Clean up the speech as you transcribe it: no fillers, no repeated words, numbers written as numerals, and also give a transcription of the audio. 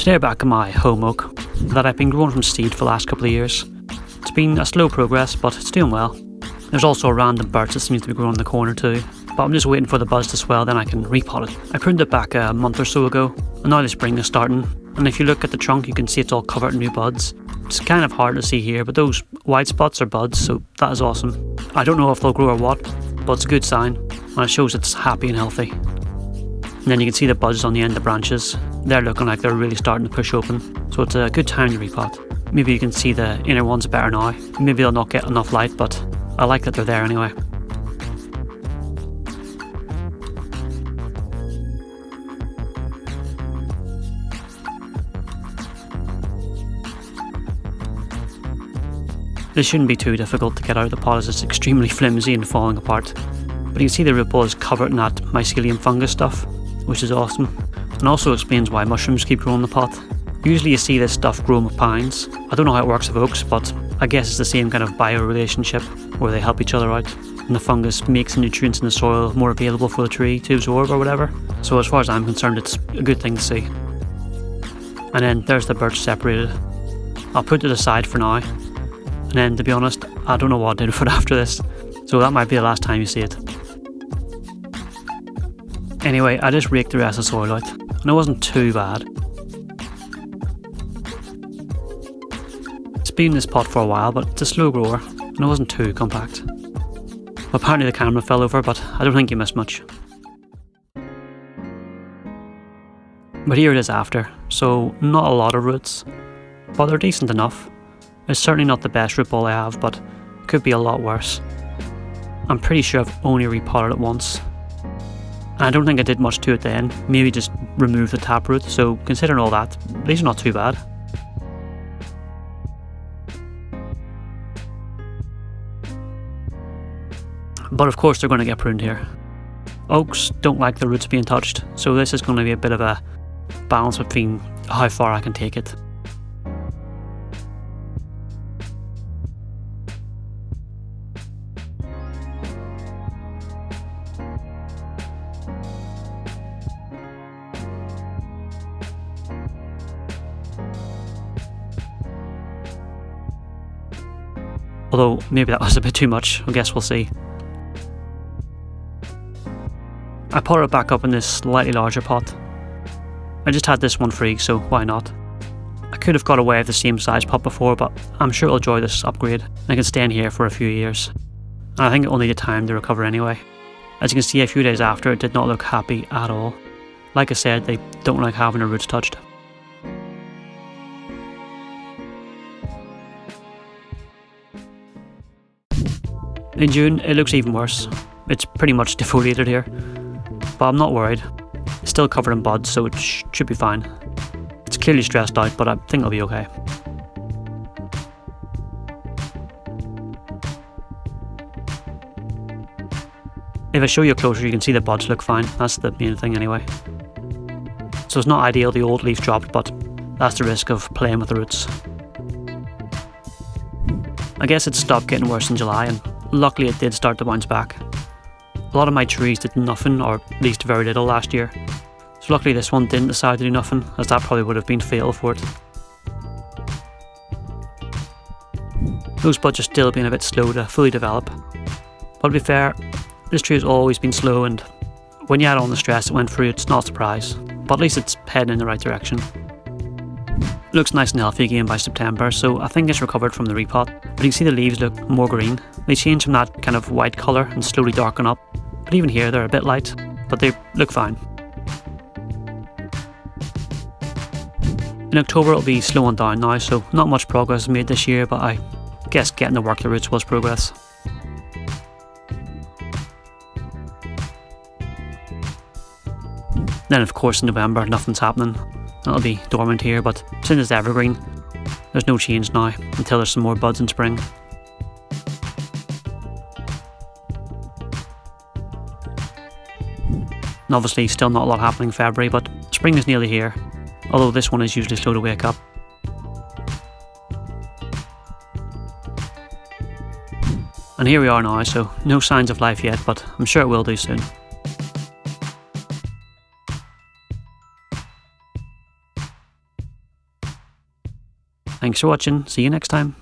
Today I'm back in my Holm Oak that I've been growing from seed for the last couple of years. It's been a slow progress, but it's doing well. There's also a random birch that seems to be growing in the corner too, but I'm just waiting for the buds to swell, then I can repot it. I pruned it back a month or so ago, and now the spring is starting, and if you look at the trunk you can see it's all covered in new buds. It's kind of hard to see here, but those white spots are buds, so that is awesome. I don't know if they'll grow or what, but it's a good sign, and it shows it's happy and healthy. And then you can see the buds on the end of the branches. They're looking like they're really starting to push open, so it's a good time to repot. Maybe you can see the inner ones better now. Maybe they'll not get enough light, but I like that they're there anyway. This shouldn't be too difficult to get out of the pot as it's extremely flimsy and falling apart. But you can see the root ball is covered in that mycelium fungus stuff, which is awesome. And also explains why mushrooms keep growing in the pot. Usually you see this stuff growing with pines. I don't know how it works with oaks, but I guess it's the same kind of bio-relationship where they help each other out. And the fungus makes the nutrients in the soil more available for the tree to absorb or whatever. So as far as I'm concerned, it's a good thing to see. And then there's the birch separated. I'll put it aside for now. And then, to be honest, I don't know what to do with it after this. So that might be the last time you see it. Anyway, I just raked the rest of the soil out, and it wasn't too bad. It's been in this pot for a while, but it's a slow grower, and it wasn't too compact. Apparently the camera fell over, but I don't think you missed much. But here it is after, so not a lot of roots, but they're decent enough. It's certainly not the best root ball I have, but it could be a lot worse. I'm pretty sure I've only repotted it once. And I don't think I did much to it then, maybe just remove the taproot, so considering all that, these are not too bad. But of course they're going to get pruned here. Oaks don't like the roots being touched, so this is going to be a bit of a balance between how far I can take it. Although, maybe that was a bit too much, I guess we'll see. I potted it back up in this slightly larger pot. I just had this one free, so why not? I could have got away with the same size pot before, but I'm sure it'll enjoy this upgrade, and it can stay in here for a few years. And I think it will need time to recover anyway. As you can see, a few days after, it did not look happy at all. Like I said, they don't like having their roots touched. In June, it looks even worse. It's pretty much defoliated here, but I'm not worried. It's still covered in buds, so it should be fine. It's clearly stressed out, but I think it'll be okay. If I show you closer, you can see the buds look fine. That's the main thing anyway. So it's not ideal the old leaf dropped, but that's the risk of playing with the roots. I guess it stopped getting worse in July, and luckily it did start to bounce back. A lot of my trees did nothing, or at least very little last year. So luckily this one didn't decide to do nothing, as that probably would have been fatal for it. Those buds are still being a bit slow to fully develop. But to be fair, this tree has always been slow, and when you add on the stress it went through, it's not a surprise. But at least it's heading in the right direction. It looks nice and healthy again by September, so I think it's recovered from the repot. But you can see the leaves look more green. They change from that kind of white colour and slowly darken up. But even here they're a bit light, but they look fine. In October it'll be slowing down now, so not much progress made this year, but I guess getting to work the roots was progress. Then of course in November nothing's happening. It'll be dormant here, but since it's evergreen, there's no change now until there's some more buds in spring. And obviously still not a lot happening in February, but spring is nearly here, although this one is usually slow to wake up. And here we are now, so no signs of life yet, but I'm sure it will do soon. Thanks for watching, see you next time.